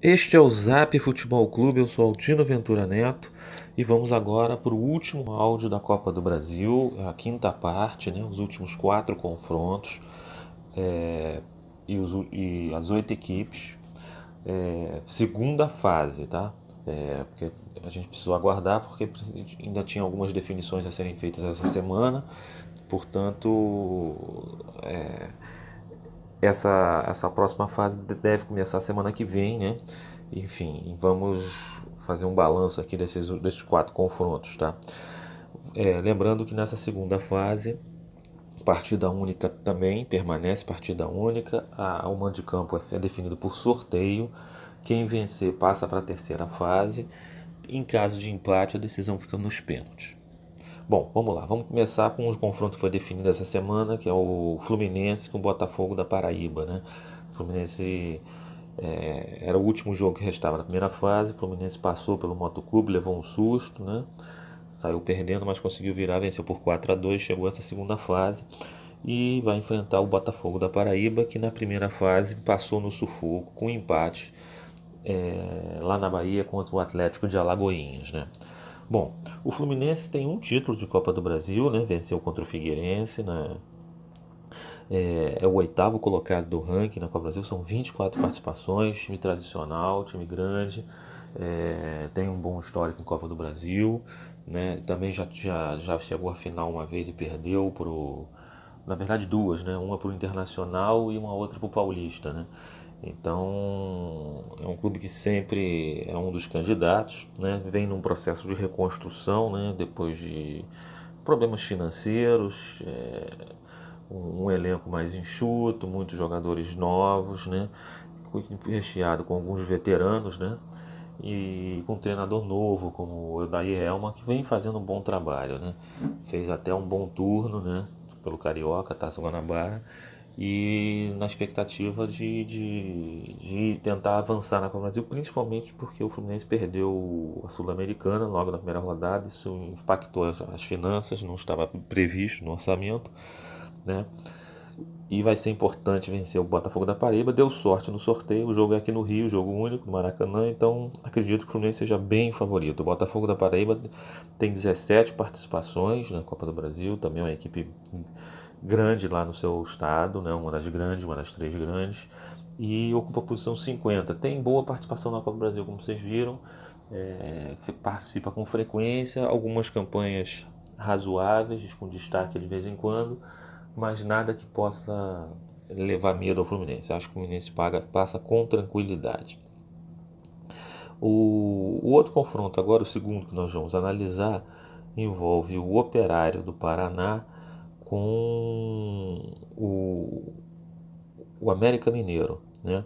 Este é o Zap Futebol Clube, eu sou Altino Ventura Neto e vamos agora para o último áudio da Copa do Brasil, a quinta parte, né, os últimos 4 confrontos e as 8 equipes, segunda fase, tá? Porque a gente precisou aguardar porque ainda tinha algumas definições a serem feitas essa semana, portanto, essa próxima fase deve começar semana que vem, né? Enfim, vamos fazer um balanço aqui desses 4 confrontos, tá? Lembrando que nessa segunda fase, partida única também permanece partida única. O mando de campo é definido por sorteio. Quem vencer passa para a terceira fase. Em caso de empate, a decisão fica nos pênaltis. Bom, vamos lá. Vamos começar com o confronto que foi definido essa semana, que é o Fluminense com o Botafogo da Paraíba, né? O Fluminense era o último jogo que restava na primeira fase. O Fluminense passou pelo Motoclube, levou um susto, né? Saiu perdendo, mas conseguiu virar, venceu por 4-2, chegou a essa segunda fase e vai enfrentar o Botafogo da Paraíba, que na primeira fase passou no sufoco com um empate lá na Bahia contra o Atlético de Alagoinhas, né? Bom, o Fluminense tem um título de Copa do Brasil, né? Venceu contra o Figueirense, né? É o oitavo colocado do ranking na Copa do Brasil, são 24 participações, time tradicional, time grande, tem um bom histórico em Copa do Brasil, né? Também já chegou à final uma vez e perdeu na verdade duas, né? Uma para o Internacional e uma outra para o Paulista, né? Então é um clube que sempre é um dos candidatos, né? Vem num processo de reconstrução, né? Depois de problemas financeiros, um elenco mais enxuto, muitos jogadores novos, né? Recheado com alguns veteranos, né? E com um treinador novo como o Odair Helma, que vem fazendo um bom trabalho, né? Fez até um bom turno, né? Pelo Carioca, Taça Guanabara, e na expectativa de tentar avançar na Copa do Brasil, principalmente porque o Fluminense perdeu a Sul-Americana logo na primeira rodada, isso impactou as finanças, não estava previsto no orçamento, né? E vai ser importante vencer o Botafogo da Paraíba. Deu sorte no sorteio, o jogo é aqui no Rio, jogo único, no Maracanã, então acredito que o Fluminense seja bem favorito. O Botafogo da Paraíba tem 17 participações na Copa do Brasil, também é uma equipe grande lá no seu estado, né? Uma das grandes, uma das 3 grandes, e ocupa a posição 50. Tem boa participação na Copa do Brasil, como vocês viram, participa com frequência, algumas campanhas razoáveis, com destaque de vez em quando, mas nada que possa levar medo ao Fluminense. Acho que o Fluminense passa com tranquilidade. O outro confronto, agora o segundo que nós vamos analisar, envolve o Operário do Paraná com o América Mineiro, né?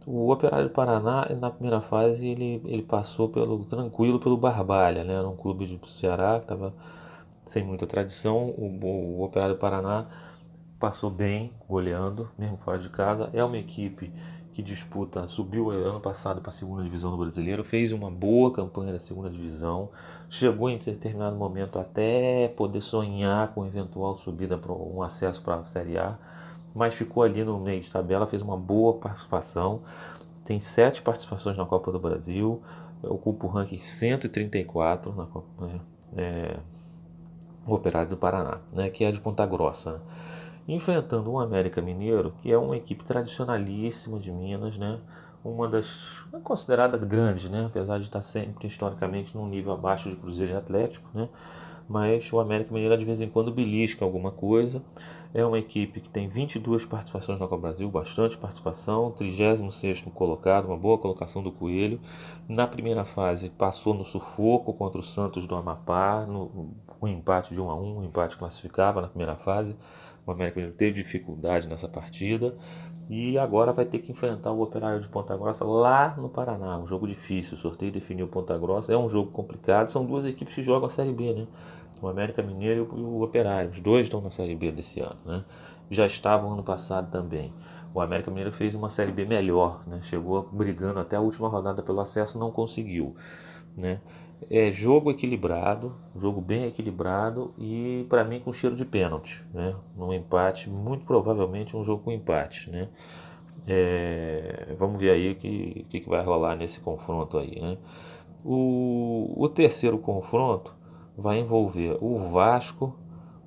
O Operário do Paraná, na primeira fase, ele passou tranquilo pelo Barbalha, né? Era um clube do Ceará que estava sem muita tradição. O Operário do Paraná passou bem, goleando, mesmo fora de casa. É uma equipe que disputa, subiu ano passado para a segunda divisão do Brasileiro, fez uma boa campanha na segunda divisão, chegou em determinado momento até poder sonhar com eventual subida para um acesso para a Série A, mas ficou ali no meio de tabela, fez uma boa participação, tem 7 participações na Copa do Brasil, ocupa o ranking 134 na Copa, o Operário do Paraná, né, que é de Ponta Grossa, né? Enfrentando um América Mineiro, que é uma equipe tradicionalíssima de Minas, né? Uma das consideradas grandes, né? Apesar de estar sempre historicamente num nível abaixo de Cruzeiro e Atlético, né? Mas o América Mineiro de vez em quando belisca alguma coisa. É uma equipe que tem 22 participações na Copa do Brasil, bastante participação, 36º colocado, uma boa colocação do Coelho. Na primeira fase passou no sufoco contra o Santos do Amapá, um empate de 1-1, um empate classificava na primeira fase. O América Mineiro teve dificuldade nessa partida e agora vai ter que enfrentar o Operário de Ponta Grossa lá no Paraná. Um jogo difícil, o sorteio definiu Ponta Grossa, é um jogo complicado. São duas equipes que jogam a Série B, né? O América Mineiro e o Operário, os dois estão na Série B desse ano, né? Já estavam ano passado também. O América Mineiro fez uma Série B melhor, né? Chegou brigando até a última rodada pelo acesso, não conseguiu, né? É jogo equilibrado, jogo bem equilibrado e para mim com cheiro de pênalti, né? Num empate, muito provavelmente um jogo com empate, né? Vamos ver aí o que vai rolar nesse confronto aí, né? O terceiro confronto vai envolver o Vasco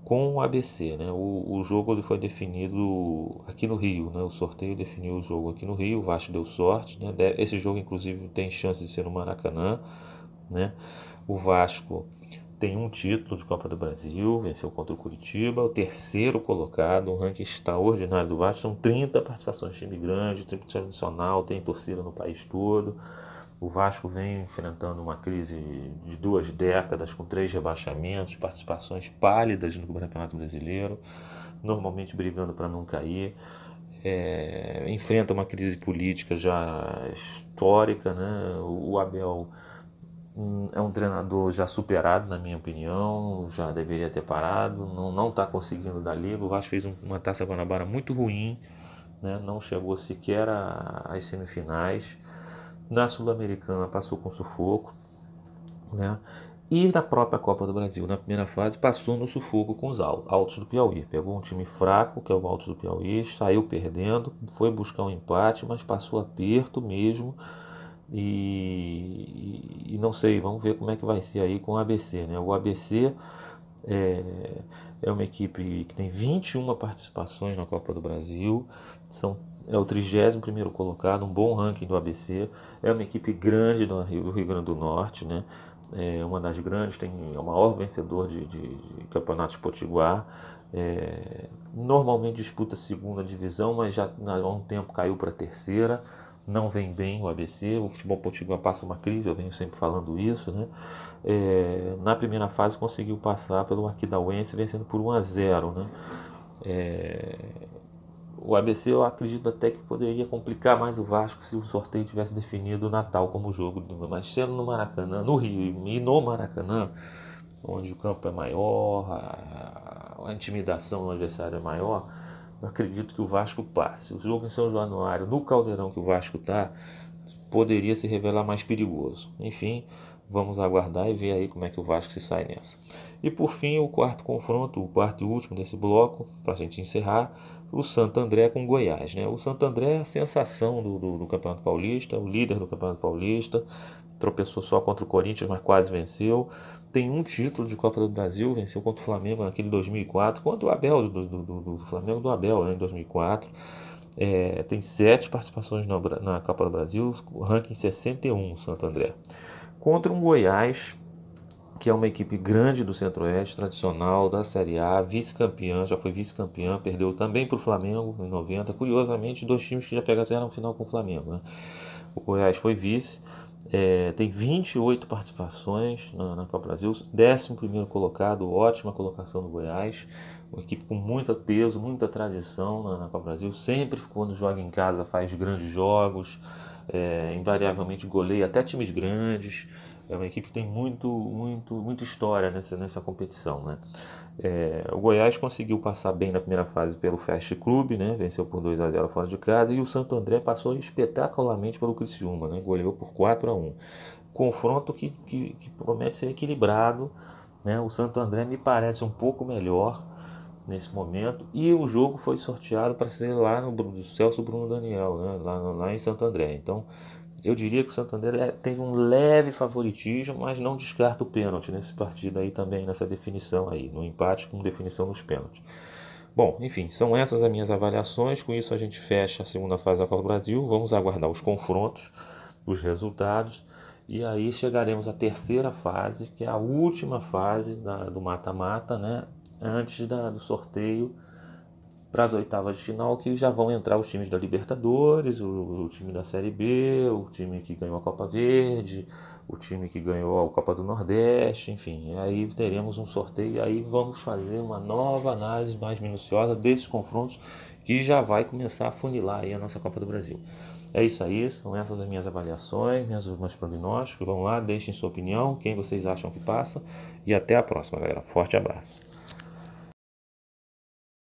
com o ABC, né? O jogo foi definido aqui no Rio, né? O sorteio definiu o jogo aqui no Rio, o Vasco deu sorte, né? Esse jogo, inclusive, tem chance de ser no Maracanã, né? O Vasco tem um título de Copa do Brasil, venceu contra o Curitiba, o terceiro colocado, um ranking extraordinário do Vasco, são 30 participações, time grande, time tradicional, tem torcida no país todo. O Vasco vem enfrentando uma crise de 2 décadas, com 3 rebaixamentos, participações pálidas no Campeonato Brasileiro, normalmente brigando para não cair. Enfrenta uma crise política já histórica, né? O Abel é um treinador já superado, na minha opinião, já deveria ter parado, não está conseguindo dar liga. O Vasco fez uma Taça Guanabara muito ruim, né? Não chegou sequer às semifinais. Na Sul-Americana passou com sufoco, né? E na própria Copa do Brasil, na primeira fase, passou no sufoco com os Altos do Piauí. Pegou um time fraco, que é o Altos do Piauí, saiu perdendo, foi buscar um empate, mas passou aperto mesmo. E não sei, vamos ver como é que vai ser aí com o ABC, né? O ABC é, é uma equipe que tem 21 participações na Copa do Brasil, é o 31º colocado, um bom ranking do ABC, é uma equipe grande do Rio Grande do Norte, né? É uma das grandes, é o maior vencedor de campeonatos potiguar, normalmente disputa a segunda divisão, mas já há um tempo caiu para a terceira, não vem bem o ABC, o futebol potiguar passa uma crise, eu venho sempre falando isso, né? Na primeira fase conseguiu passar pelo Aquidauense vencendo por 1-0, né? O ABC eu acredito até que poderia complicar mais o Vasco se o sorteio tivesse definido o Natal como jogo, mas sendo no Maracanã, no Rio e no Maracanã, onde o campo é maior, a intimidação no adversário é maior, eu acredito que o Vasco passe. O jogo em São Januário, no Caldeirão que o Vasco está, poderia se revelar mais perigoso. Enfim, vamos aguardar e ver aí como é que o Vasco se sai nessa. E por fim, o quarto confronto, o quarto e último desse bloco, para a gente encerrar, o Santo André com o Goiás, né? O Santo André é a sensação do Campeonato Paulista, o líder do Campeonato Paulista, tropeçou só contra o Corinthians, mas quase venceu. Tem um título de Copa do Brasil, venceu contra o Flamengo naquele 2004, contra o Abel, do Flamengo do Abel, né, em 2004. Tem 7 participações na Copa do Brasil, ranking 61, Santo André. Contra um Goiás, que é uma equipe grande do Centro-Oeste, tradicional, da Série A, vice-campeã, já foi vice-campeã, perdeu também para o Flamengo em 90. Curiosamente, 2 times que já pegaram final com o Flamengo, né? O Goiás foi vice, tem 28 participações na Copa do Brasil, 11º colocado, ótima colocação do Goiás, uma equipe com muito peso, muita tradição na Copa do Brasil, sempre quando joga em casa faz grandes jogos, invariavelmente goleia até times grandes. É uma equipe que tem muita história nessa competição, né? O Goiás conseguiu passar bem na primeira fase pelo Fast Clube, né? Venceu por 2-0 fora de casa, e o Santo André passou espetacularmente pelo Criciúma, né? Goleou por 4-1. Confronto que promete ser equilibrado, né? O Santo André me parece um pouco melhor nesse momento, e o jogo foi sorteado para ser lá no Celso Bruno Daniel, né? Lá em Santo André. Então eu diria que o Santo André teve um leve favoritismo, mas não descarta o pênalti nesse partido aí também, nessa definição aí, no empate com definição nos pênaltis. Bom, enfim, são essas as minhas avaliações. Com isso a gente fecha a segunda fase da Copa do Brasil. Vamos aguardar os confrontos, os resultados, e aí chegaremos à terceira fase, que é a última fase do mata-mata, né? Antes do sorteio para as oitavas de final, que já vão entrar os times da Libertadores, o time da Série B, o time que ganhou a Copa Verde, o time que ganhou a Copa do Nordeste, enfim. Aí teremos um sorteio e aí vamos fazer uma nova análise mais minuciosa desses confrontos, que já vai começar a funilar aí a nossa Copa do Brasil. É isso aí, são essas as minhas avaliações, meus prognósticos. Vamos lá, deixem sua opinião, quem vocês acham que passa, e até a próxima, galera. Forte abraço.